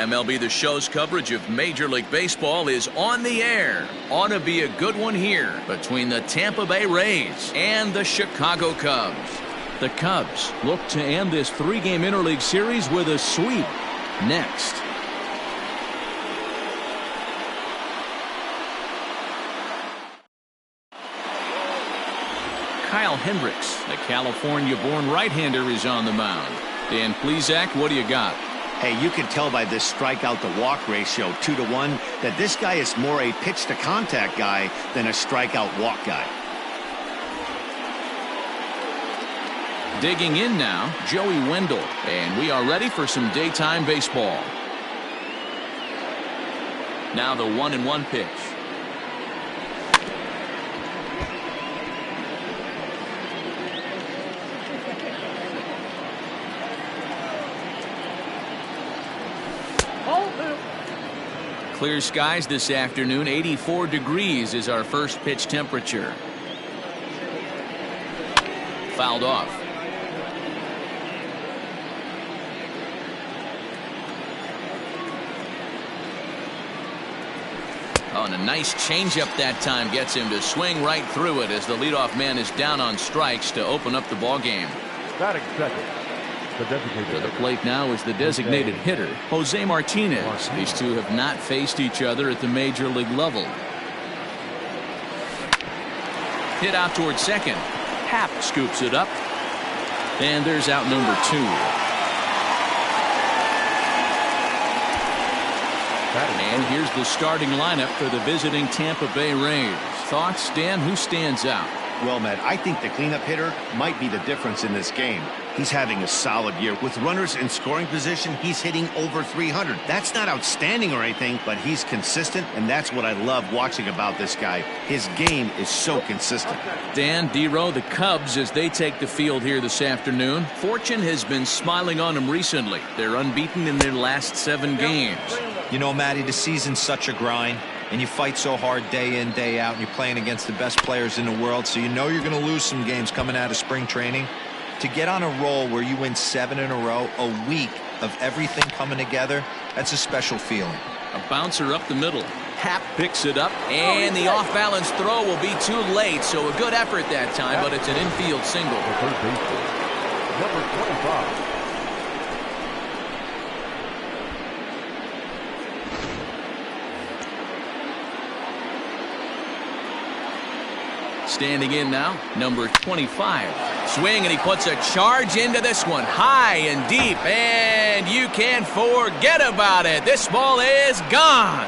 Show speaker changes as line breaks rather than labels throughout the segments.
MLB The Show's coverage of Major League Baseball is on the air. Ought to be a good one here between the Tampa Bay Rays and the Chicago Cubs. The Cubs look to end this three-game interleague series with a sweep. Next. Kyle Hendricks, the California-born right-hander, is on the mound. Dan Plesac, what do you got?
Hey, you can tell by this strikeout-to-walk ratio, 2-to-1, that this guy is more a pitch-to-contact guy than a strikeout-walk guy.
Digging in now, Joey Wendell, and we are ready for some daytime baseball. Now the 1-1 pitch. Clear skies this afternoon. 84 degrees is our first pitch temperature. Fouled off. Oh, and a nice changeup that time gets him to swing right through it as the leadoff man is down on strikes to open up the ball game.
Batting second.
To the plate now is the designated hitter, Jose Martinez. These two have not faced each other at the major league level. Hit out towards second. Happ scoops it up. And there's out number 2. And here's the starting lineup for the visiting Tampa Bay Rays. Thoughts, Dan? Who stands out?
Well, Matt, I think the cleanup hitter might be the difference in this game. He's having a solid year. With runners in scoring position, he's hitting over 300. That's not outstanding or anything, but he's consistent, and that's what I love watching about this guy. His game is so consistent.
Dan, D-Row, the Cubs, as they take the field here this afternoon. Fortune has been smiling on them recently. They're unbeaten in their last 7 games.
You know, Matty, the season's such a grind, and you fight so hard day in, day out, and you're playing against the best players in the world, so you know you're going to lose some games coming out of spring training. To get on a roll where you win 7 in a row, a week of everything coming together, that's a special feeling.
A bouncer up the middle. Happ picks it up, and the off-balance throw will be too late, so a good effort that time, but it's an infield single.
Number 25.
Standing in now, number 25. Swing, and he puts a charge into this one. High and deep, and you can forget about it. This ball is gone.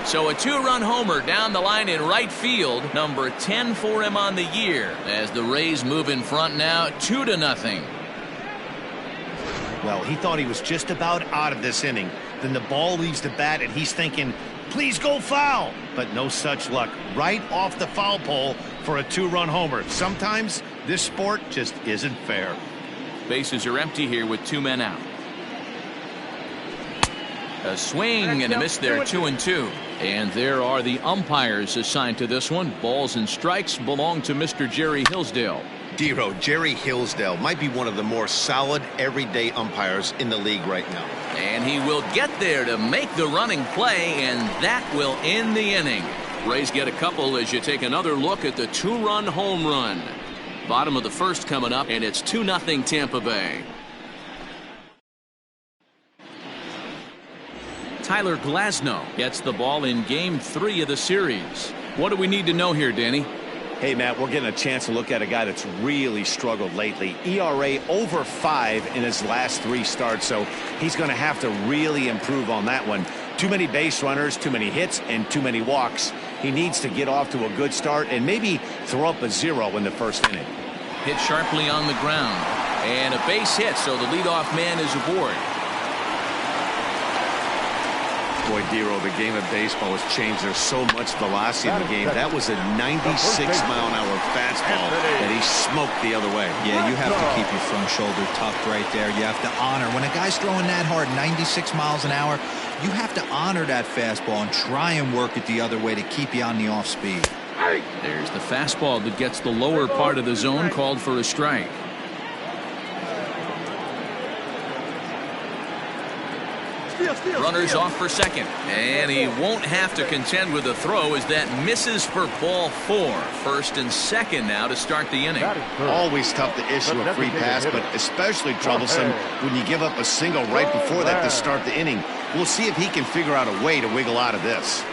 So a 2-run homer down the line in right field. Number 10 for him on the year as the Rays move in front now 2-0.
Well, he thought he was just about out of this inning. Then the ball leaves the bat, and he's thinking, please go foul. But no such luck. Right off the foul pole for a 2-run homer. Sometimes this sport just isn't fair.
Bases are empty here with 2 men out. A swing and a miss there, 2-2. And there are the umpires assigned to this one. Balls and strikes belong to Mr. Jerry Hillsdale.
D-Row, Jerry Hillsdale might be one of the more solid everyday umpires in the league right now.
And he will get there to make the running play, and that will end the inning. Rays get a couple as you take another look at the 2-run home run. Bottom of the first coming up, and it's 2-0 Tampa Bay. Tyler Glasnow gets the ball in Game 3 of the series. What do we need to know here, Danny?
Hey, Matt, we're getting a chance to look at a guy that's really struggled lately. ERA over 5 in his last 3 starts, so he's going to have to really improve on that one. Too many base runners, too many hits, and too many walks. He needs to get off to a good start and maybe throw up a 0 in the first inning.
Hit sharply on the ground. And a base hit, so the leadoff man is aboard.
Boy, D-Row, the game of baseball has changed. There's so much velocity in the game. That was a 96-mile-an-hour fastball that he smoked the other way.
Yeah, you have to keep your front shoulder tucked right there. You have to honor. When a guy's throwing that hard, 96 miles an hour, you have to honor that fastball and try and work it the other way to keep you on the off speed.
There's the fastball that gets the lower part of the zone, called for a strike. Runners off for second. And he won't have to contend with a throw as that misses for ball 4. First and second now to start the inning.
Always tough to issue a free pass, but especially troublesome when you give up a single right before that to start the inning. We'll see if he can figure out a way to wiggle out of this.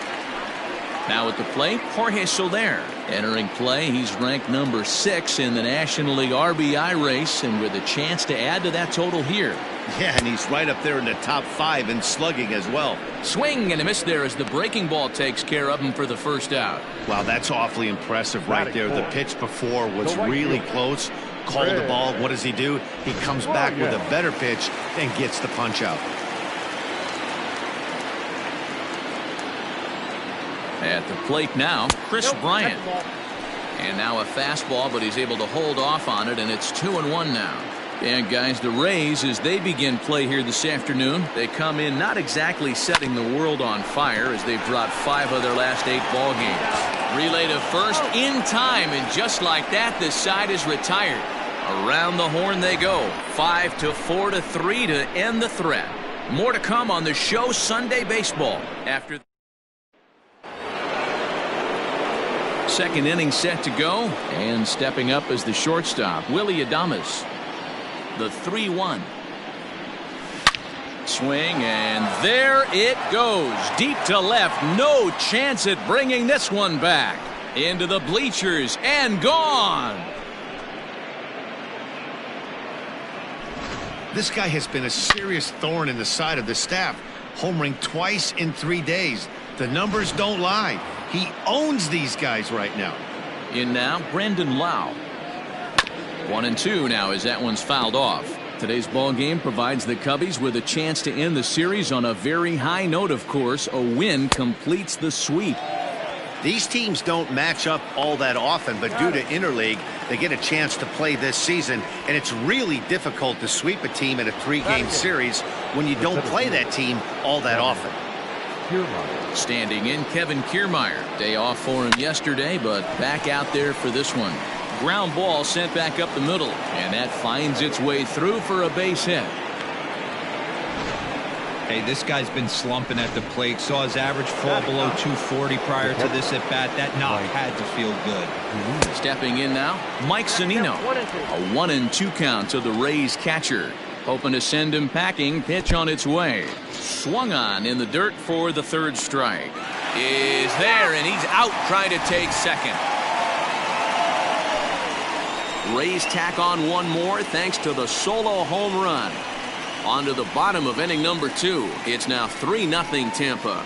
Now at the plate, Jorge Soler. Entering play, he's ranked number 6 in the National League RBI race, and with a chance to add to that total here.
Yeah, and he's right up there in the top 5 in slugging as well.
Swing and a miss there as the breaking ball takes care of him for the first out.
Wow, that's awfully impressive right there. The pitch before was really close. Called the ball. What does he do? He comes back with a better pitch and gets the punch out.
At the plate now, Chris Bryant. And now a fastball, but he's able to hold off on it, and it's 2-1 now. And guys, the Rays, as they begin play here this afternoon, they come in not exactly setting the world on fire as they've dropped 5 of their last 8 ball games. Relay to first in time, and just like that, this side is retired. Around the horn they go. 5-4 to 3 to end the threat. More to come on the show Sunday Baseball after. Second inning set to go, and stepping up as the shortstop, Willy Adames. The 3-1. Swing, and there it goes. Deep to left. No chance at bringing this one back. Into the bleachers and gone.
This guy has been a serious thorn in the side of the staff. Homering twice in 3 days. The numbers don't lie. He owns these guys right now.
In now, Brandon Lau. 1-2 now as that one's fouled off. Today's ball game provides the Cubbies with a chance to end the series on a very high note, of course. A win completes the sweep.
These teams don't match up all that often, but due to interleague, they get a chance to play this season, and it's really difficult to sweep a team in a 3-game series when you don't play that team all that often.
Standing in, Kevin Kiermaier. Day off for him yesterday, but back out there for this one. Ground ball sent back up the middle, and that finds its way through for a base hit.
Hey, this guy's been slumping at the plate. Saw his average fall below 240 prior to this at bat. That knock had to feel good.
Stepping in now, Mike Zunino. A 1-2 count to the Rays catcher. Hoping to send him packing. Pitch on its way. Swung on in the dirt for the 3rd strike. Is there, and he's out trying to take second. Rays tack on one more thanks to the solo home run. On to the bottom of inning number 2. It's now 3-0 Tampa.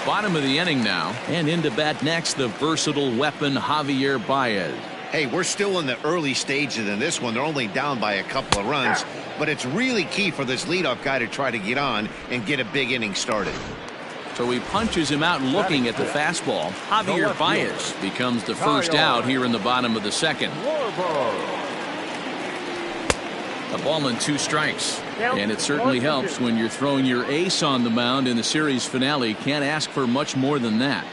Bottom of the inning now, and into bat next, the versatile weapon Javier Baez.
Hey, we're still in the early stages in this one. They're only down by a couple of runs, but it's really key for this leadoff guy to try to get on and get a big inning started.
So he punches him out looking at the fastball. Javier Baez becomes the first out here in the bottom of the 2nd. A ball and 2 strikes. And it certainly helps when you're throwing your ace on the mound in the series finale. Can't ask for much more than that.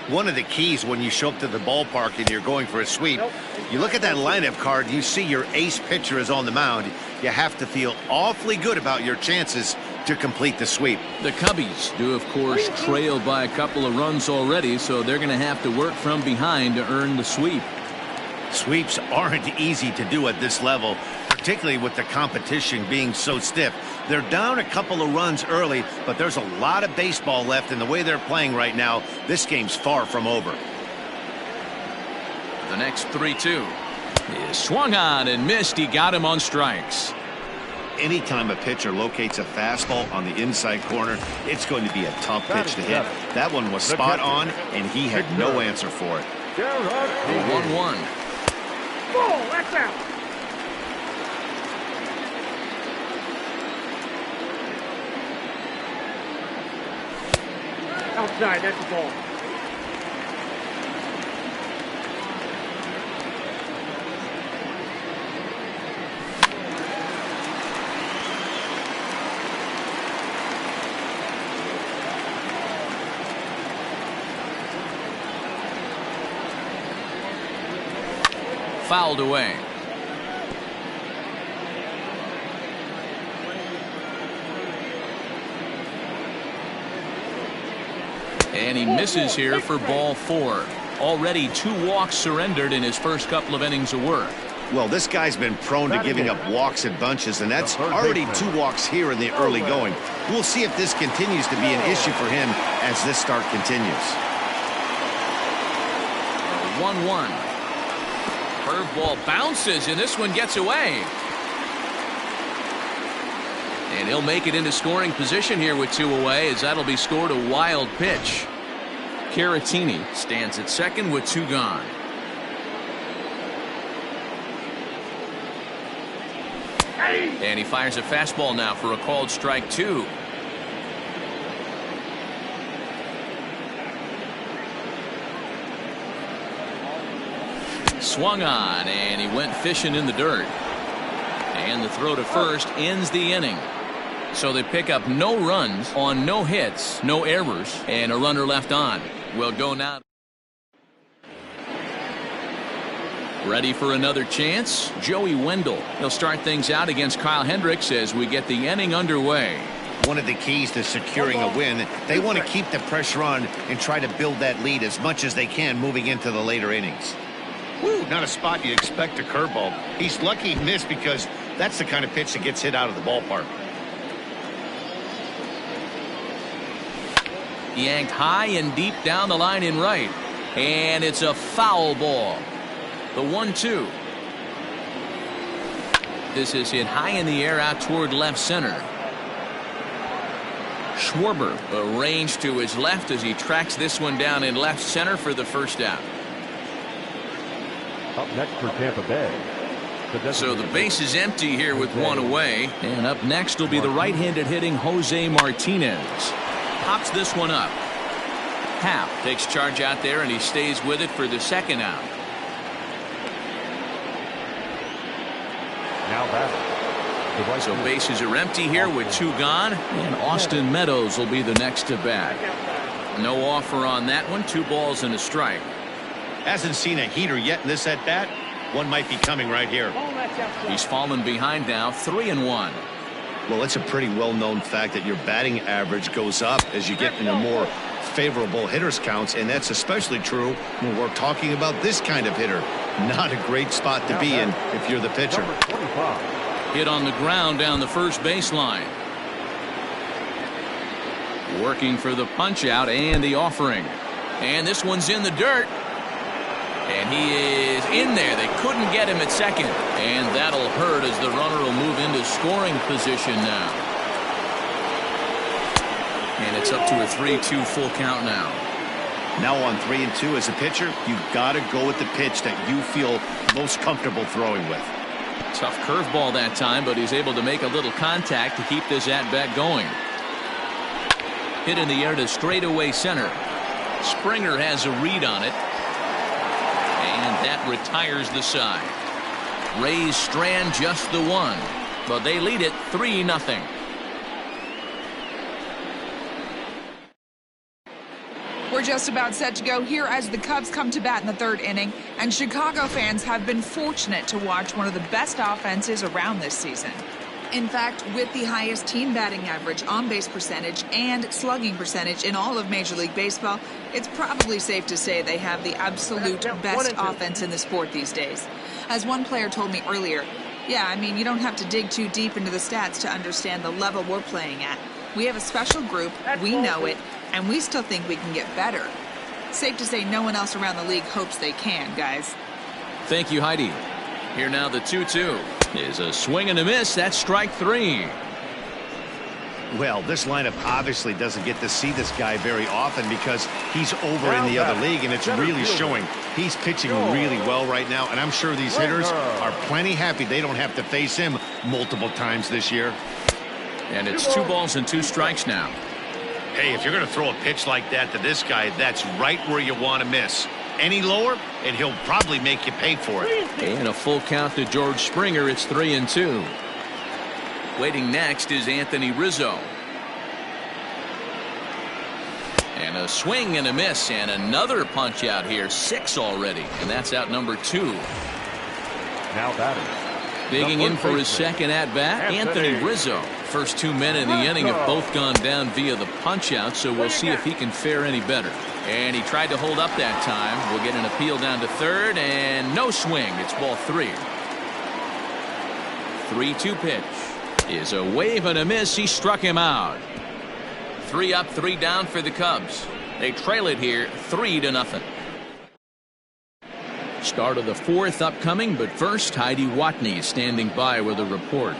One of the keys when you show up to the ballpark and you're going for a sweep, you look at that lineup card, you see your ace pitcher is on the mound. You have to feel awfully good about your chances to complete the sweep.
The Cubbies do, of course, trail by a couple of runs already, so they're going to have to work from behind to earn the sweep.
Sweeps aren't easy to do at this level, particularly with the competition being so stiff. They're down a couple of runs early, but there's a lot of baseball left, and the way they're playing right now, this game's far from over.
The next 3-2 is swung on and missed. He got him on strikes.
Anytime a pitcher locates a fastball on the inside corner, it's going to be a tough pitch to hit. That one was spot on, and he had no answer for it.
1-1.
Oh, that's out. Outside, that's the ball.
Fouled away. And he misses here for ball 4. Already 2 walks surrendered in his first couple of innings of work.
Well, this guy's been prone to giving up walks in bunches, and that's already 2 walks here in the early going. We'll see if this continues to be an issue for him as this start continues.
1-1. Curveball bounces, and this one gets away. And he'll make it into scoring position here with 2 away, as that'll be scored a wild pitch. Caratini stands at second with 2 gone. And he fires a fastball now for a called strike 2. Swung on, and he went fishing in the dirt. And the throw to first ends the inning. So they pick up no runs on no hits, no errors, and a runner left on. We'll go now. Ready for another chance? Joey Wendell. He'll start things out against Kyle Hendricks as we get the inning underway.
One of the keys to securing a win, they want to keep the pressure on and try to build that lead as much as they can moving into the later innings.
Woo, not a spot you'd expect a curveball. He's lucky he missed because that's the kind of pitch that gets hit out of the ballpark.
Yanked high and deep down the line in right. And it's a foul ball. The 1-2. This is hit high in the air out toward left center. Schwarber arranged to his left as he tracks this one down in left center for the first out.
Up next for Tampa Bay.
So the base is empty here with 1 away. And up next will be the right-handed hitting Jose Martinez. Pops this one up. Happ takes charge out there, and he stays with it for the second out.
Now batting.
So bases are empty here with 2 gone, and Austin Meadows will be the next to bat. No offer on that one. 2 balls and a strike.
Hasn't seen a heater yet in this at bat. One might be coming right here.
He's fallen behind now, 3-1.
Well, it's a pretty well-known fact that your batting average goes up as you get into more favorable hitters counts, and that's especially true when we're talking about this kind of hitter. Not a great spot to be in if you're the pitcher.
Hit on the ground down the first baseline. Working for the punch out and the offering. And this one's in the dirt. And he is in there. They couldn't get him at second. And that'll hurt as the runner will move into scoring position now. And it's up to a 3-2 full count now.
Now on 3-2 as a pitcher, you've got to go with the pitch that you feel most comfortable throwing with.
Tough curveball that time, but he's able to make a little contact to keep this at-bat going. Hit in the air to straightaway center. Springer has a read on it. And that retires the side. Rays strand just the 1, but they lead it 3-0.
We're just about set to go here as the Cubs come to bat in the 3rd inning, and Chicago fans have been fortunate to watch one of the best offenses around this season. In fact, with the highest team batting average, on-base percentage, and slugging percentage in all of Major League Baseball, it's probably safe to say they have the absolute best offense in the sport these days. As one player told me earlier, yeah, I mean, you don't have to dig too deep into the stats to understand the level we're playing at. We have a special group, we know it, and we still think we can get better. Safe to say no one else around the league hopes they can, guys.
Thank you, Heidi. Here now the 2-2 is a swing and a miss. That's strike 3.
Well, this lineup obviously doesn't get to see this guy very often because he's over in the other league, and it's really showing. He's pitching really well right now, and I'm sure these hitters are plenty happy they don't have to face him multiple times this year.
And it's 2 balls and 2 strikes now.
Hey, if you're going to throw a pitch like that to this guy, that's right where you want to miss. Any lower, and he'll probably make you pay for it.
And a full count to George Springer. It's 3-2. Waiting next is Anthony Rizzo. And a swing and a miss, and another punch out here. 6 already, and that's out number 2.
Now batting.
Digging in for his second at-bat, Anthony Rizzo. First 2 men in the inning have both gone down via the punch-out, so we'll see if he can fare any better. And he tried to hold up that time. We'll get an appeal down to third, and no swing. It's ball 3. 3-2 pitch is a wave and a miss. He struck him out. 3 up, 3 down for the Cubs. They trail it here 3-0. Start of the 4th upcoming, but first, Heidi Watney standing by with a report.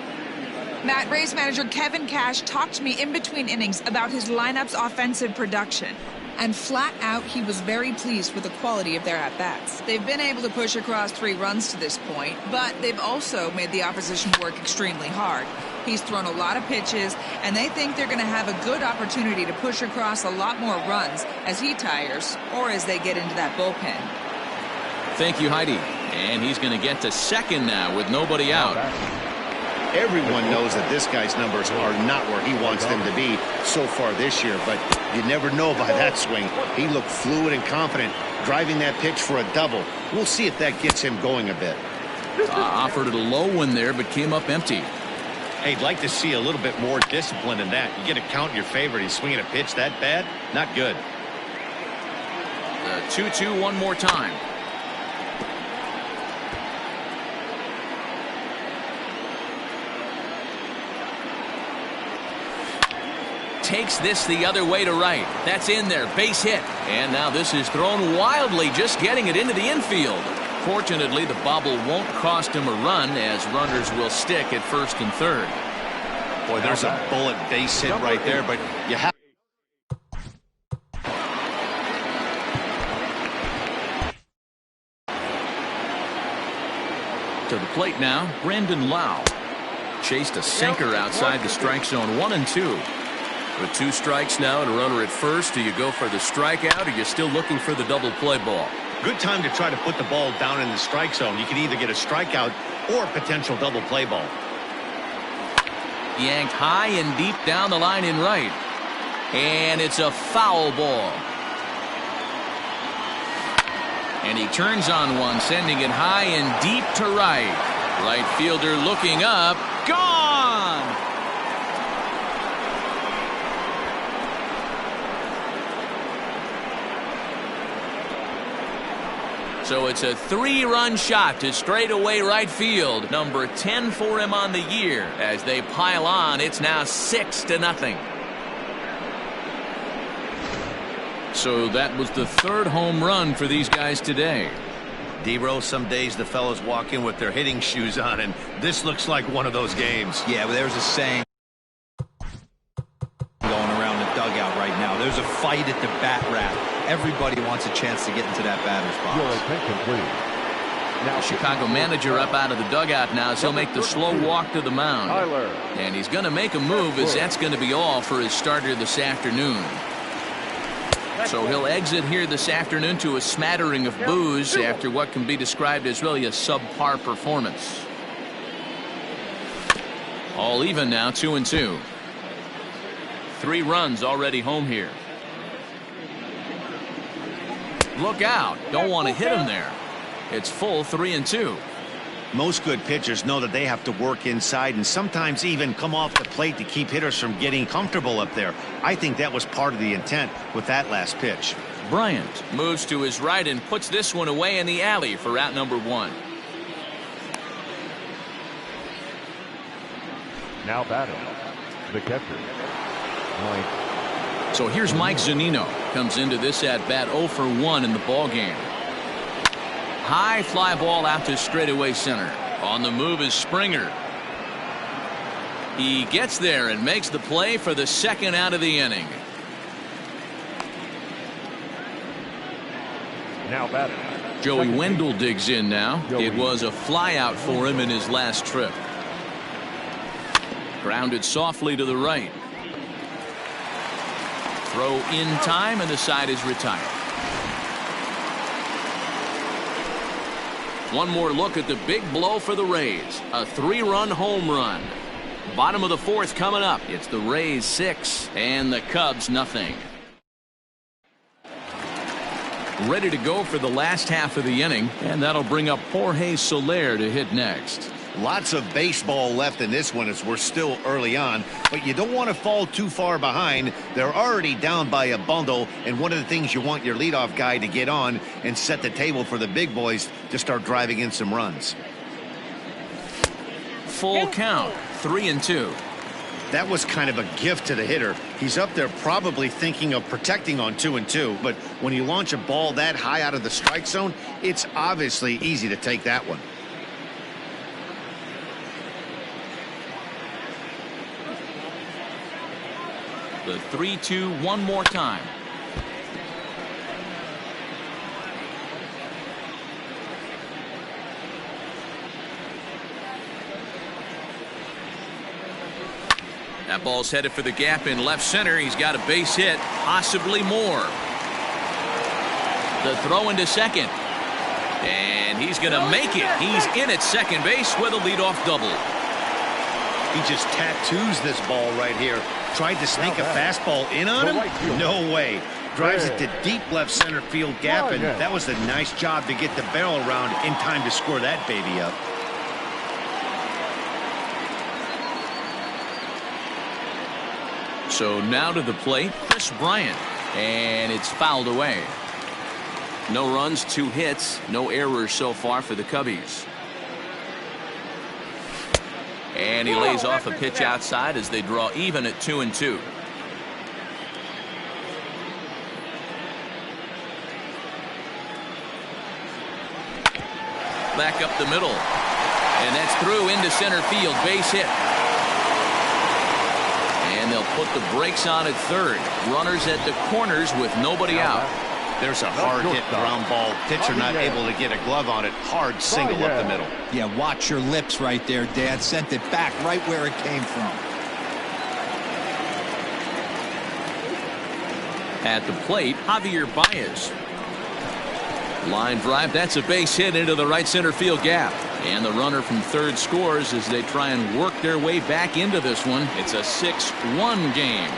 Matt, Rays manager Kevin Cash talked to me in between innings about his lineup's offensive production. And flat out, he was very pleased with the quality of their at-bats. They've been able to push across 3 runs to this point, but they've also made the opposition work extremely hard. He's thrown a lot of pitches, and they think they're going to have a good opportunity to push across a lot more runs as he tires or as they get into that bullpen.
Thank you, Heidi. And he's going to get to second now with nobody out.
Everyone knows that this guy's numbers are not where he wants them to be so far this year, but you never know by that swing. He looked fluid and confident, driving that pitch for a double. We'll see if that gets him going a bit.
Offered it a low one there, but came up empty.
Hey, I'd like to see a little bit more discipline in that. You get a count in your favor. He's swinging a pitch that bad? Not good.
The 2-2 one more time. Takes this the other way to right. That's in there. Base hit. And now this is thrown wildly, just getting it into the infield. Fortunately, the bobble won't cost him a run, as runners will stick at first and third.
Boy, there's a bullet base hit right there, but you have.
To the plate now, Brandon Lau. Chased a sinker outside the strike zone. 1-2. With 2 strikes now and a runner at first, do you go for the strikeout or are you still looking for the double play ball?
Good time to try to put the ball down in the strike zone. You can either get a strikeout or a potential double play ball.
Yanked high and deep down the line in right. And it's a foul ball. And he turns on one, sending it high and deep to right. Right fielder looking up. Gone! So it's a 3-run shot to straightaway right field. Number 10 for him on the year. As they pile on, it's now 6-0. So that was the 3rd home run for these guys today.
D-Row, some days the fellas walk in with their hitting shoes on, and this looks like one of those games.
Yeah, but there's a saying going around the dugout right now. There's a fight at the bat rack. Everybody wants a chance to get into that batter's box.
Your attention, please.
Now Chicago manager up out of the dugout now as he'll make the slow walk to the mound. And he's going to make a move, as that's going to be all for his starter this afternoon. So he'll exit here this afternoon to a smattering of boos after what can be described as really a subpar performance. All even now, 2-2. 3 runs already home here. Look out. Don't want to hit him there. It's full 3-2.
Most good pitchers know that they have to work inside and sometimes even come off the plate to keep hitters from getting comfortable up there. I think that was part of the intent with that last pitch.
Bryant moves to his right and puts this one away in the alley for out number 1.
Now batting, the catcher, Mike.
So here's Mike Zunino. Comes into this at-bat 0 for 1 in the ballgame. High fly ball out to straightaway center. On the move is Springer. He gets there and makes the play for the 2nd out of the inning.
Now batting,
Joey Wendell digs in now. It was a fly out for him in his last trip. Grounded softly to the right. Throw in time, and the side is retired. One more look at the big blow for the Rays. A 3-run home run. Bottom of the 4th coming up. It's the Rays 6 and the Cubs nothing. Ready to go for the last half of the inning, and that'll bring up Jorge Soler to hit next.
Lots of baseball left in this one as we're still early on, but you don't want to fall too far behind. They're already down by a bundle, and one of the things you want your leadoff guy to get on and set the table for the big boys to start driving in some runs.
Full count, 3-2.
That was kind of a gift to the hitter. He's up there probably thinking of protecting on 2-2, but when you launch a ball that high out of the strike zone, it's obviously easy to take that one.
The 3-2 one more time. That ball's headed for the gap in left center. He's got a base hit, possibly more. The throw into second. And he's going to make it. He's in at second base with a leadoff double.
He just tattoos this ball right here. Tried to sneak a fastball in on him? No way. Drives it to deep left center field gap, and that was a nice job to get the barrel around in time to score that baby up.
So now to the plate, Kris Bryant, and it's fouled away. No runs, 2 hits, no errors so far for the Cubbies. And he lays off a pitch outside as they draw even at 2-2. Back up the middle, and that's through into center field, base hit. And they'll put the brakes on at third. Runners at the corners with nobody out.
There's a hard hit ground ball. Pitcher not able to get a glove on it. Hard single up the middle.
Yeah, watch your lips right there, Dad. Sent it back right where it came from.
At the plate, Javier Baez. Line drive, that's a base hit into the right center field gap. And the runner from third scores as they try and work their way back into this one. It's a 6-1 game.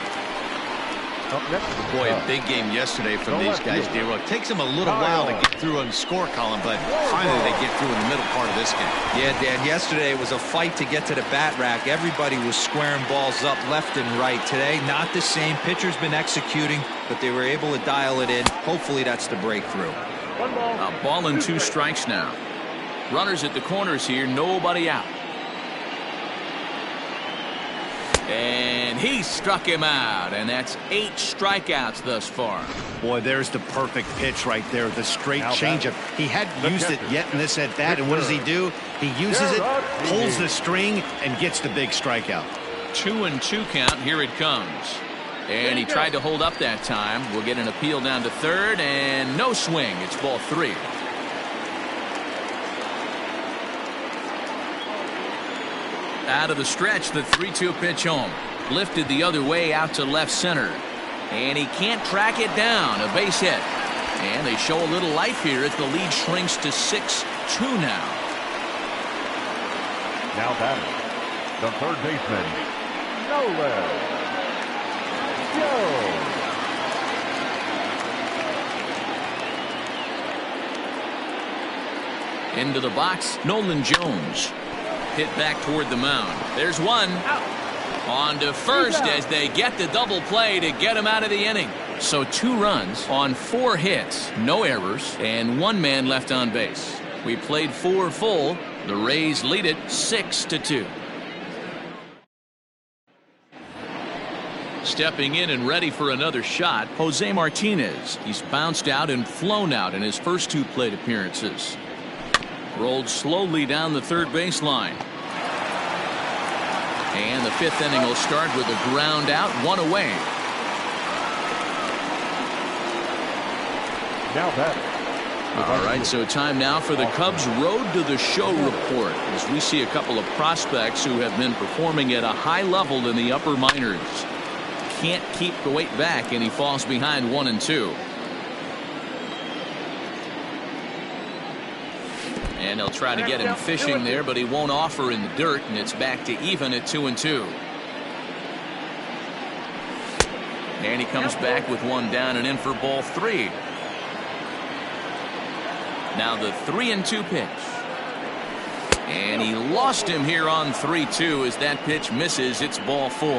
Boy, a big game yesterday from these guys, D-Roy. It takes them a little while to get through on the score column, but finally they get through in the middle part of this game.
Yeah, Dan, yesterday it was a fight to get to the bat rack. Everybody was squaring balls up left and right. Today, not the same. Pitcher's been executing, but they were able to dial it in. Hopefully that's the breakthrough.
A ball and 2 strikes now. Runners at the corners here, nobody out. And he struck him out, and that's 8 strikeouts thus far.
Boy, there's the perfect pitch right there, the straight changeup. He hadn't used it yet in this at-bat, and what does he do? He uses it, pulls the string, and gets the big strikeout.
2-2 count, here it comes. And he tried to hold up that time. We'll get an appeal down to third, and no swing. It's ball 3. Out of the stretch, the 3-2 pitch home. Lifted the other way out to left center. And he can't track it down. A base hit. And they show a little life here as the lead shrinks to 6-2 now.
Now batting, the third baseman, Nolan Jones.
Into the box, Nolan Jones. Hit back toward the mound. There's one. On to first as they get the double play to get him out of the inning. So 2 runs on 4 hits, no errors, and 1 man left on base. We played 4 full. The Rays lead it 6-2. Stepping in and ready for another shot, Jose Martinez. He's bounced out and flown out in his first 2 plate appearances. Rolled slowly down the third baseline. And the 5th inning will start with a ground out, 1 away.
Now batting.
All right, so time now for the Cubs Road to the Show report as we see a couple of prospects who have been performing at a high level in the upper minors. Can't keep the weight back, and he falls behind 1-2. And they'll try to get him fishing there, but he won't offer in the dirt, and it's back to even at 2-2. And he comes back with 1 down and in for ball 3. Now the 3-2 pitch. And he lost him here on 3-2 as that pitch misses. It's ball 4.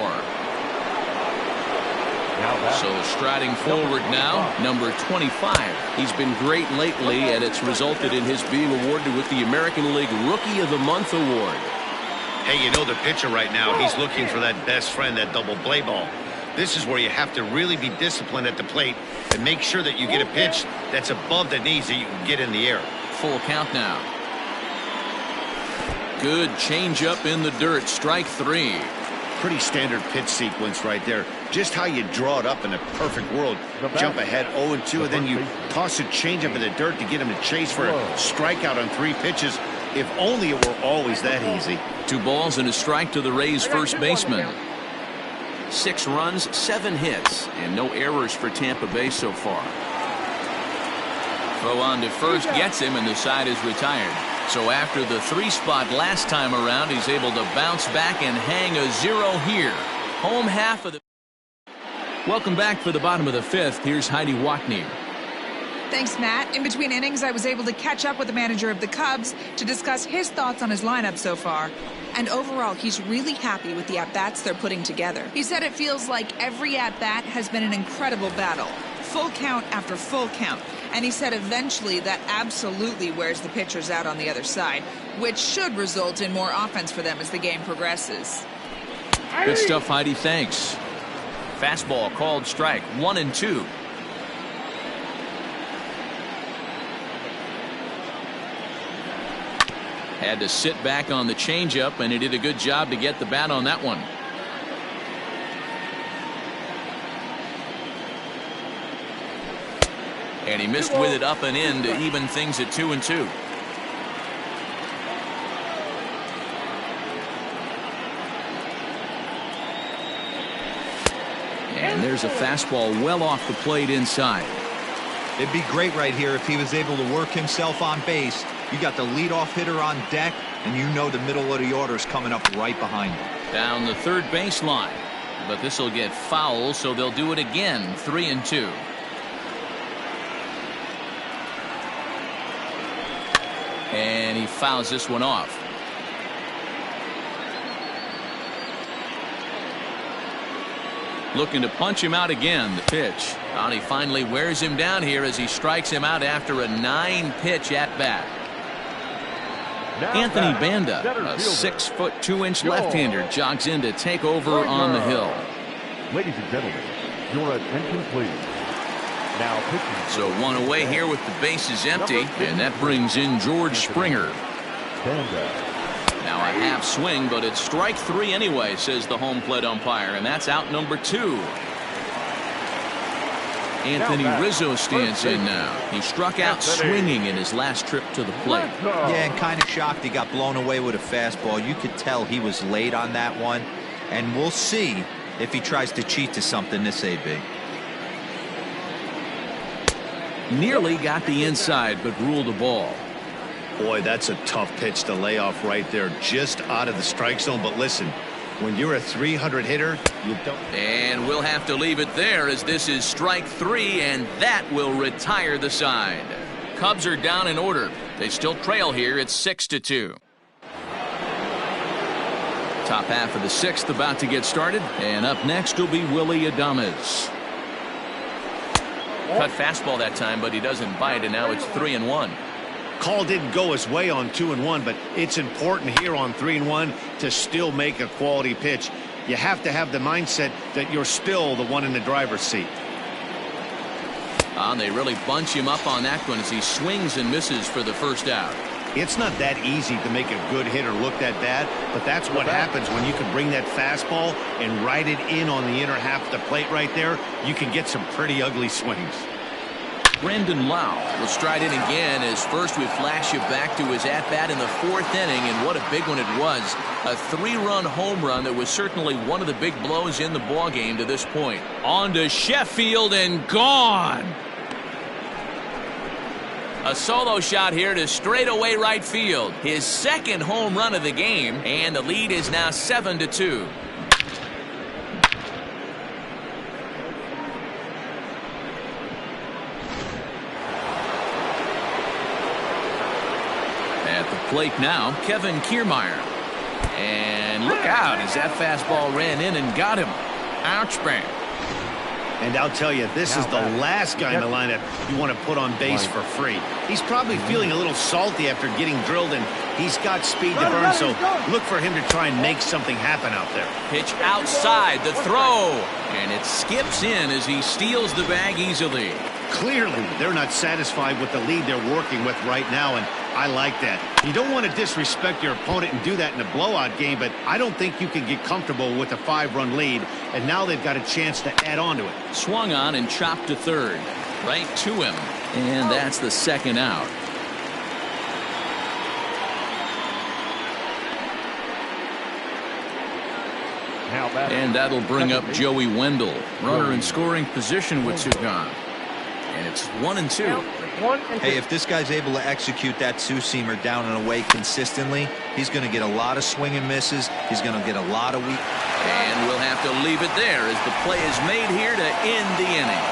So striding forward now, number 25. He's been great lately, and it's resulted in his being awarded with the American League Rookie of the Month award.
Hey, you know the pitcher right now, he's looking for that best friend, that double play ball. This is where you have to really be disciplined at the plate and make sure that you get a pitch that's above the knees that you can get in the air.
Full count now. Good changeup in the dirt. Strike 3.
Pretty standard pitch sequence right there. Just how you draw it up in a perfect world. Jump ahead 0-2, and then you toss a changeup in the dirt to get him to chase for a strikeout on 3 pitches. If only it were always that easy.
2 balls and a strike to the Rays first baseman. 6 runs, 7 hits, and no errors for Tampa Bay so far. Throw on to first gets him, and the side is retired. So after the 3 spot last time around, he's able to bounce back and hang a 0 here. Home half of the... Welcome back for the bottom of the 5th. Here's Heidi Watney.
Thanks, Matt. In between innings, I was able to catch up with the manager of the Cubs to discuss his thoughts on his lineup so far. And overall, he's really happy with the at-bats they're putting together. He said it feels like every at-bat has been an incredible battle. Full count after full count. And he said eventually that absolutely wears the pitchers out on the other side, which should result in more offense for them as the game progresses.
Good stuff, Heidi. Thanks. Fastball called strike. 1-2. Had to sit back on the changeup, and he did a good job to get the bat on that one. And he missed with it up and in to even things at 2-2. And there's a fastball well off the plate inside.
It'd be great right here if he was able to work himself on base. You got the leadoff hitter on deck, and you know the middle of the order is coming up right behind him.
Down the third baseline. But this will get foul, so they'll do it again. 3-2. And he fouls this one off. Looking to punch him out again. The pitch. And he finally wears him down here as he strikes him out after a 9-pitch at bat. Anthony Banda, a 6-foot 2-inch left-hander, jogs in to take over on the hill.
Ladies and gentlemen, your attention please. Now pitching.
So 1 away here with the bases empty, and that brings in George Springer. Now a half swing, but it's strike 3 anyway, says the home plate umpire, and that's out number 2. Anthony Rizzo stands in now. He struck out swinging in his last trip to the plate.
Yeah, and kind of shocked he got blown away with a fastball. You could tell he was late on that one, and we'll see if he tries to cheat to something this AB.
Nearly got the inside, but ruled a ball.
Boy, that's a tough pitch to lay off right there, just out of the strike zone. But listen, when you're a 300 hitter, you don't.
And we'll have to leave it there as this is strike 3, and that will retire the side. Cubs are down in order. They still trail here. It's 6-2. Top half of the 6th about to get started, and up next will be Willy Adames. Cut fastball that time, but he doesn't bite, and now it's 3-1.
Call didn't go his way on 2-1, but it's important here on 3-1 to still make a quality pitch. You have to have the mindset that you're still the one in the driver's seat.
And they really bunch him up on that one as he swings and misses for the first out.
It's not that easy to make a good hitter look that bad, but that's what happens when you can bring that fastball and ride it in on the inner half of the plate right there. You can get some pretty ugly swings.
Brandon Lau will stride in again as first we flash you back to his at-bat in the 4th inning, and what a big one it was. A 3-run home run that was certainly one of the big blows in the ballgame to this point. On to Sheffield and gone. A solo shot here to straightaway right field. His 2nd home run of the game, and the lead is now 7-2. At the plate now, Kevin Kiermaier. And look out as that fastball ran in and got him. Ouch, bang.
And I'll tell you, this is the last guy in the lineup you want to put on base for free. He's probably feeling a little salty after getting drilled, and he's got speed to burn, so look for him to try and make something happen out there.
Pitch outside, the throw. And it skips in as he steals the bag easily.
Clearly, they're not satisfied with the lead they're working with right now, and I like that. You don't want to disrespect your opponent and do that in a blowout game, but I don't think you can get comfortable with a 5-run lead, and now they've got a chance to add on to it.
Swung on and chopped to third. Right to him. And that's the second out. And that'll bring up Joey Wendell. Runner in scoring position with two gone. And it's 1-2.
Hey, if this guy's able to execute that two-seamer down and away consistently, he's going to get a lot of swing and misses. He's going to get a lot of weak.
And we'll have to leave it there as the play is made here to end the inning.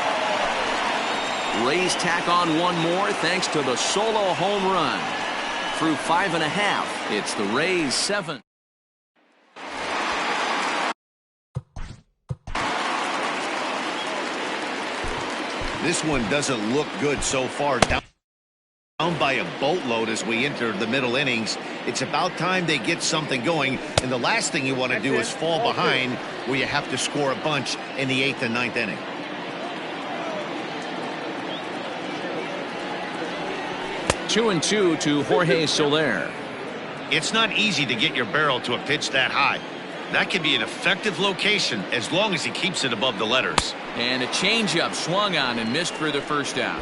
Rays tack on one more thanks to the solo home run. Through 5.5, it's the Rays 7.
This one doesn't look good so far. Down by a boatload as we enter the middle innings. It's about time they get something going, and the last thing you want to do is fall behind where you have to score a bunch in the 8th and 9th inning.
Two and two to Jorge Soler.
It's not easy to get your barrel to a pitch that high. That can be an effective location as long as he keeps it above the letters.
And a changeup swung on and missed for the first out.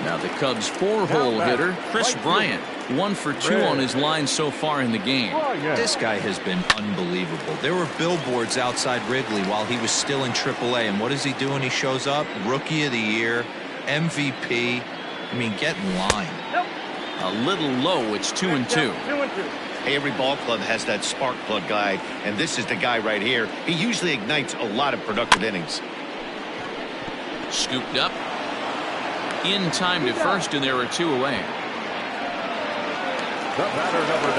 Now the Cubs' 4-hole hitter, Chris Bryant. 1 for 2 on his line so far in the game.
This guy has been unbelievable. There were billboards outside Wrigley while he was still in AAA, and what is he doing? He shows up, Rookie of the Year, MVP. I mean, get in line.
A little low. It's 2-2.
Hey, every ball club has that spark plug guy, and this is the guy right here. He usually ignites a lot of productive innings.
Scooped up. In time to first, and there are 2 away.
The batter, number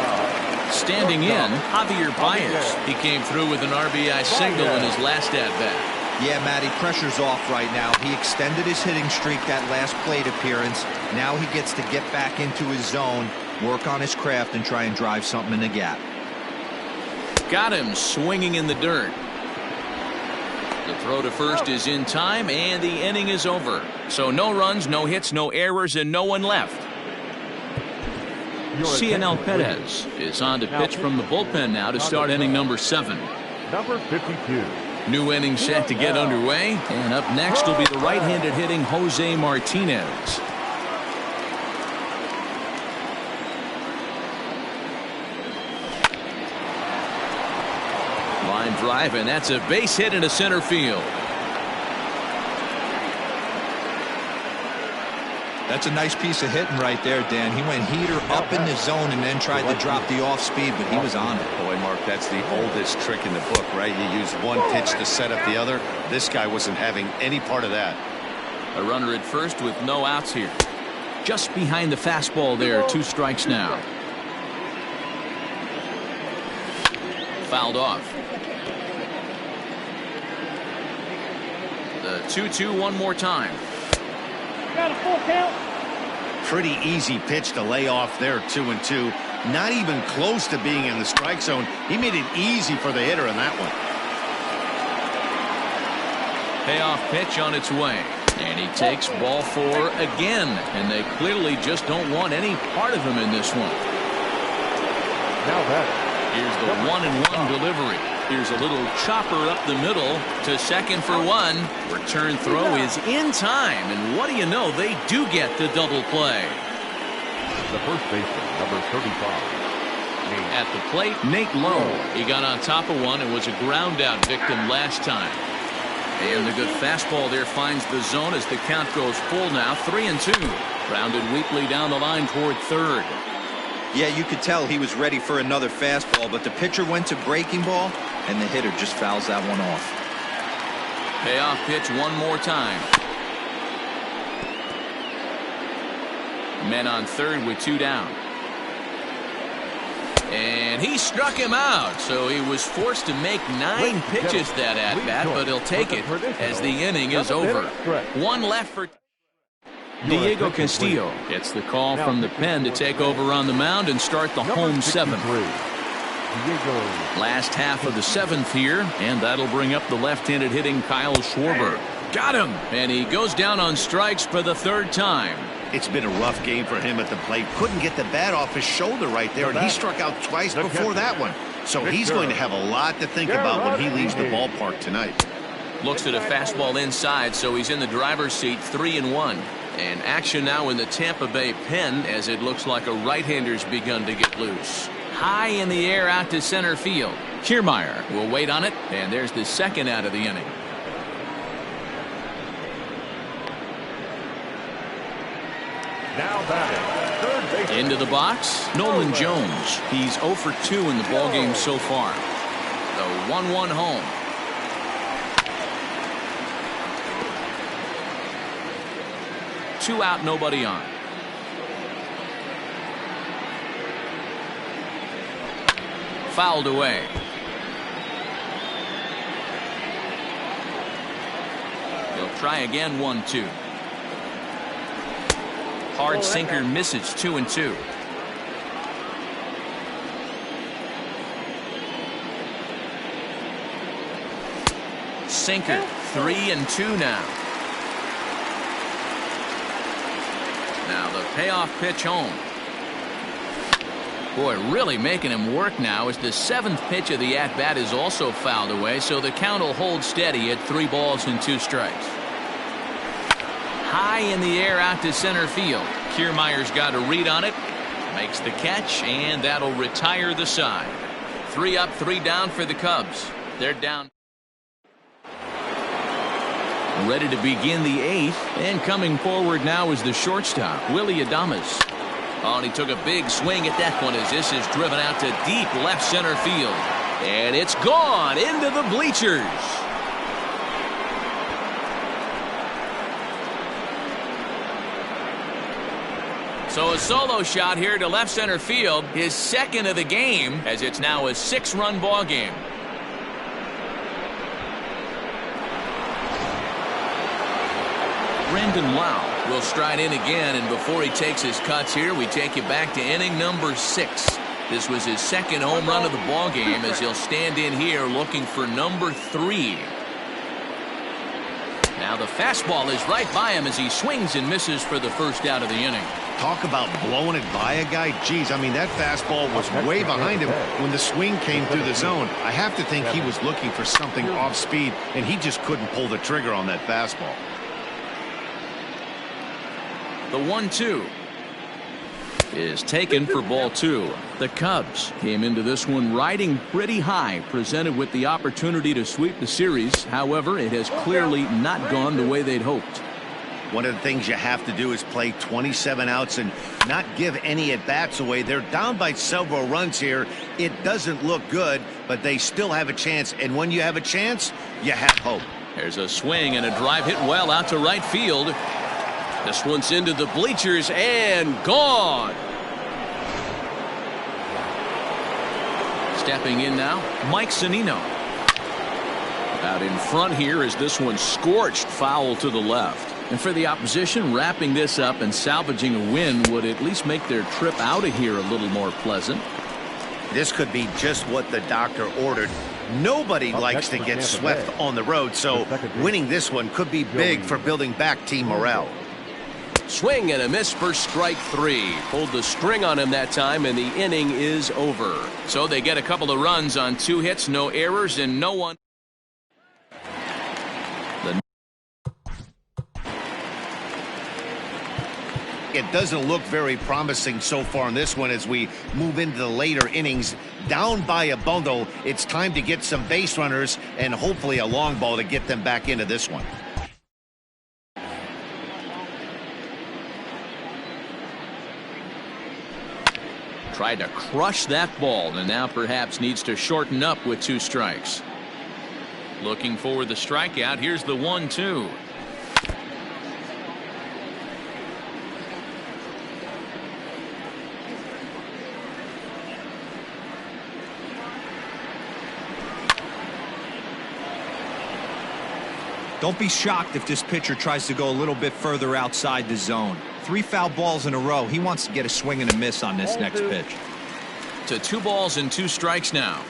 9.
Standing in, Javier Baez. He came through with an RBI single in his last at-bat.
Yeah, Matty, pressure's off right now. He extended his hitting streak that last plate appearance. Now he gets to get back into his zone, work on his craft, and try and drive something in the gap.
Got him swinging in the dirt. The throw to first is in time, and the inning is over. So no runs, no hits, no errors, and no one left. Cionel Perez is on to pitch from the bullpen now to start inning number 7.
Number 52.
New inning set to get underway, and up next will be the right-handed hitting Jose Martinez. Line drive, and that's a base hit into center field.
That's a nice piece of hitting right there, Dan. He went heater up in the zone and then tried to drop the off speed, but he was on it.
Boy, Mark, that's the oldest trick in the book, right? You use one pitch to set up the other. This guy wasn't having any part of that.
A runner at first with no outs here. Just behind the fastball there, 2 strikes now. Fouled off. The 2-2 one more time.
Got a full count.
Pretty easy pitch to lay off there, 2-2. Not even close to being in the strike zone. He made it easy for the hitter in that one.
Payoff pitch on its way. And he takes ball 4 again. And they clearly just don't want any part of him in this one.
Now that.
Here's the 1-1 delivery. Here's a little chopper up the middle to second for 1. Return throw is in time. And what do you know? They do get the double play.
The first baseman, number 35.
At the plate, Nate Lowe. He got on top of one and was a ground out victim last time. And the good fastball there finds the zone as the count goes full now. 3-2. Grounded weakly down the line toward third.
Yeah, you could tell he was ready for another fastball, but the pitcher went to breaking ball, and the hitter just fouls that one off.
Payoff pitch one more time. Men on third with 2 down. And he struck him out, so he was forced to make 9 pitches that at bat, but he'll take it as the inning is over. 1 left for Diego Castillo. Gets the call from the pen to take over on the mound and start the home 7th. Last half of the 7th here, and that'll bring up the left-handed hitting Kyle Schwarber. Got him, and he goes down on strikes for the 3rd time.
It's been a rough game for him at the plate. Couldn't get the bat off his shoulder right there, and he struck out twice before that one. So he's going to have a lot to think about when he leaves the ballpark tonight.
Looks at a fastball inside, so he's in the driver's seat, 3-1. And action now in the Tampa Bay pen as it looks like a right-hander's begun to get loose. High in the air out to center field. Kiermaier will wait on it, and there's the 2nd out of the inning.
Now batting, third base.
Into the box, Nolan Jones. He's 0 for 2 in the ballgame so far. The 1-1 home. Two out, nobody on. Fouled away. They'll try again, 1-2. Hard sinker misses, 2-2. Sinker, 3-2 now. Now the payoff pitch home. Boy, really making him work now as the 7th pitch of the at-bat is also fouled away, so the count will hold steady at 3 balls and 2 strikes. High in the air out to center field. Kiermaier's got a read on it. Makes the catch, and that'll retire the side. 3 up, 3 down for the Cubs. They're down. Ready to begin the 8th, and coming forward now is the shortstop, Willy Adames. Oh, and he took a big swing at that one as this is driven out to deep left center field. And it's gone into the bleachers. So a solo shot here to left center field, his 2nd of the game, as it's now a 6-run ball game. Brendan Lau will stride in again, and before he takes his cuts here, we take you back to inning number 6. This was his 2nd home run of the ball game as he'll stand in here looking for number 3. Now the fastball is right by him as he swings and misses for the 1st out of the inning.
Talk about blowing it by a guy. Geez, I mean, that fastball was way behind him when the swing came through the zone. I have to think he was looking for something off speed, and he just couldn't pull the trigger on that fastball.
The 1-2 is taken for ball 2. The Cubs came into this one riding pretty high, presented with the opportunity to sweep the series. However, it has clearly not gone the way they'd hoped.
One of the things you have to do is play 27 outs and not give any at-bats away. They're down by several runs here. It doesn't look good, but they still have a chance. And when you have a chance, you have hope.
There's a swing and a drive hit well out to right field. This one's into the bleachers and gone. Stepping in now, Mike Zunino. Out in front here as this one scorched foul to the left. And for the opposition, wrapping this up and salvaging a win would at least make their trip out of here a little more pleasant.
This could be just what the doctor ordered. Nobody likes to get swept on the road, so winning this one could be big for building back team morale.
Swing and a miss for strike 3. Pulled the string on him that time, and the inning is over. So they get a couple of runs on 2 hits, no errors, and no one.
It doesn't look very promising so far in this one as we move into the later innings. Down by a bundle, it's time to get some base runners and hopefully a long ball to get them back into this one.
Tried to crush that ball and now perhaps needs to shorten up with 2 strikes. Looking for the strikeout. Here's the 1-2.
Don't be shocked if this pitcher tries to go a little bit further outside the zone. 3 foul balls in a row. He wants to get a swing and a miss on this next pitch.
To 2 balls and 2 strikes now.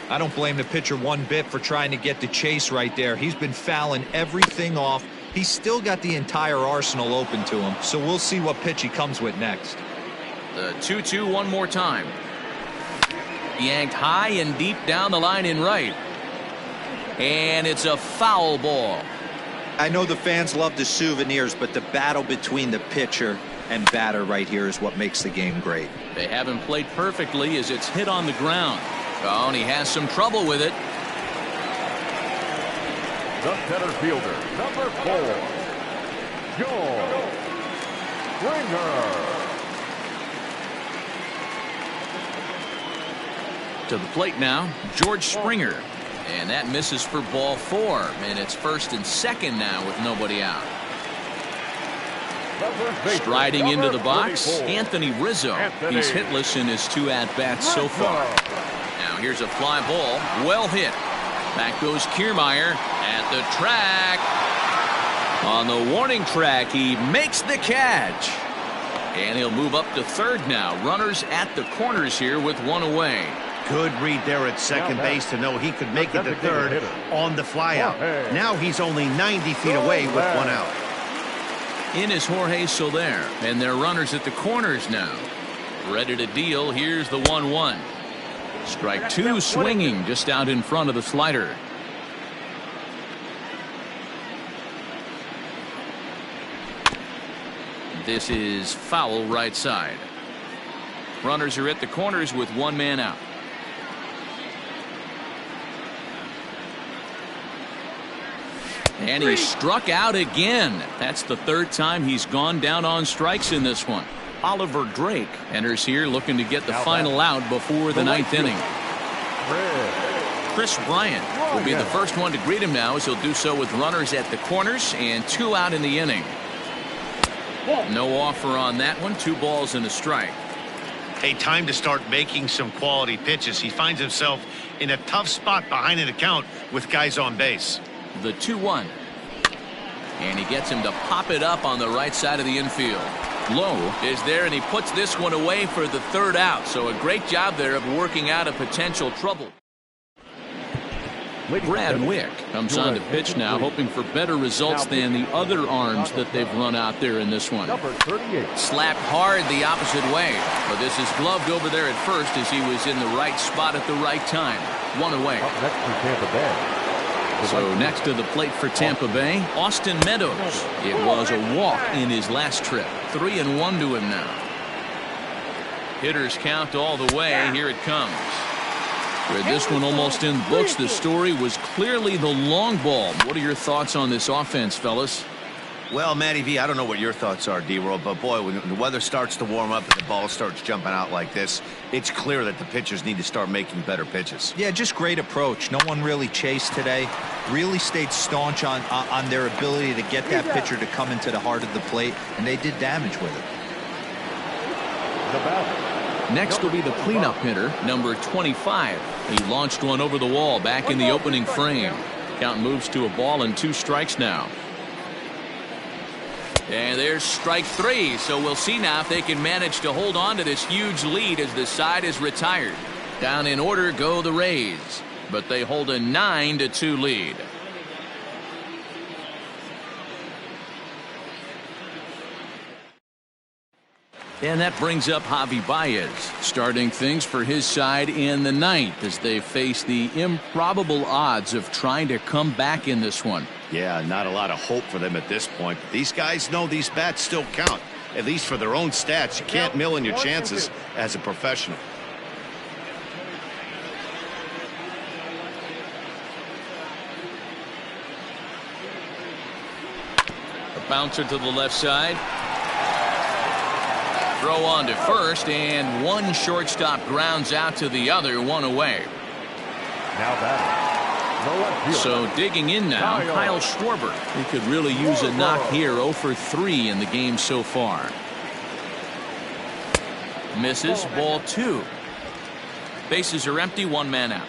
I don't blame the pitcher one bit for trying to get the chase right there. He's been fouling everything off. He's still got the entire arsenal open to him, so we'll see what pitch he comes with next.
The 2-2 one more time. Yanked high and deep down the line in right. And it's a foul ball.
I know the fans love the souvenirs, but the battle between the pitcher and batter right here is what makes the game great.
They haven't played perfectly as it's hit on the ground. Oh, and he has some trouble with it.
The center fielder, number 4, George Springer.
To the plate now, George Springer. And that misses for ball 4. And it's 1st and 2nd now with nobody out. Striding into the box, Anthony Rizzo. He's hitless in his 2 at-bats so far. Now here's a fly ball, well hit. Back goes Kiermaier at the track. On the warning track, he makes the catch. And he'll move up to 3rd now. Runners at the corners here with 1 away.
Good read there at second base to know he could make it to 3rd on the flyout. Now he's only 90 feet away with 1 out.
In is Jorge Soler, and they're runners at the corners now. Ready to deal. Here's the 1-1. Strike 2 swinging just out in front of the slider. This is foul right side. Runners are at the corners with 1 man out. And he struck out again. That's the 3rd time he's gone down on strikes in this one. Oliver Drake enters here looking to get the final out before the 9th inning. Chris Bryant will be the first one to greet him now, as he'll do so with runners at the corners and 2 out in the inning. No offer on that one. 2 balls and a strike.
Hey, time to start making some quality pitches. He finds himself in a tough spot behind an account with guys on base.
The 2-1. And he gets him to pop it up on the right side of the infield. Lowe is there, and he puts this one away for the 3rd out. So a great job there of working out a potential trouble. Brad Wick comes on to pitch now, hoping for better results than the other arms that they've run out there in this one. Slapped hard the opposite way, but this is gloved over there at first as he was in the right spot at the right time. 1 away. So next to the plate for Tampa Bay, Austin Meadows. It was a walk in his last trip. 3-1 to him now. Hitters count all the way. Here it comes. With this one almost in the books, the story was clearly the long ball. What are your thoughts on this offense, fellas?
Well, Matty V, I don't know what your thoughts are, D-Roll, but boy, when the weather starts to warm up and the ball starts jumping out like this, it's clear that the pitchers need to start making better pitches.
Yeah, just great approach. No one really chased today. Really stayed staunch on their ability to get that pitcher to come into the heart of the plate, and they did damage with it.
Next will be the cleanup hitter, number 25. He launched one over the wall back in the opening frame. Count moves to a ball and 2 strikes now. And there's strike 3, so we'll see now if they can manage to hold on to this huge lead as the side is retired. Down in order go the Rays, but they hold a 9-2 lead. And that brings up Javi Baez, starting things for his side in the 9th as they face the improbable odds of trying to come back in this one.
Yeah, not a lot of hope for them at this point. But these guys know these bats still count, at least for their own stats. You can't mill in your chances as a professional.
A bouncer to the left side. Throw on to first, and one shortstop grounds out to the other, 1 away.
Now batting.
So digging in now, Kyle Schwarber. He could really use a knock here. 0 for 3 in the game so far. Misses, ball 2. Bases are empty, 1 man out.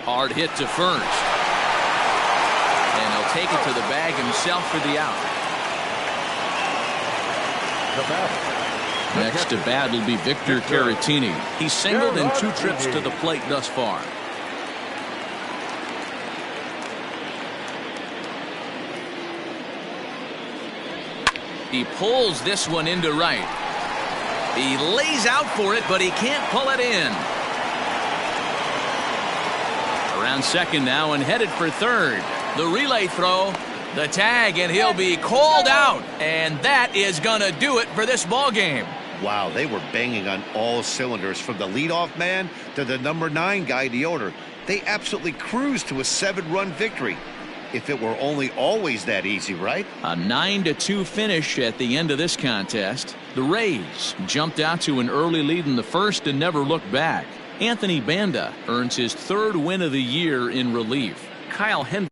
Hard hit to first. And he'll take it to the bag himself for the out. Next to bat will be Victor Caratini. He's singled in 2 trips to the plate thus far. He pulls this one into right. He lays out for it, but he can't pull it in. Around second now and headed for third. The relay throw, the tag, and he'll be called out. And that is going to do it for this ball game.
Wow, they were banging on all cylinders from the leadoff man to the number 9 guy in the order. They absolutely cruised to a 7-run victory. If it were only always that easy, right?
A 9-2 finish at the end of this contest. The Rays jumped out to an early lead in the first and never looked back. Anthony Banda earns his 3rd win of the year in relief. Kyle Hendricks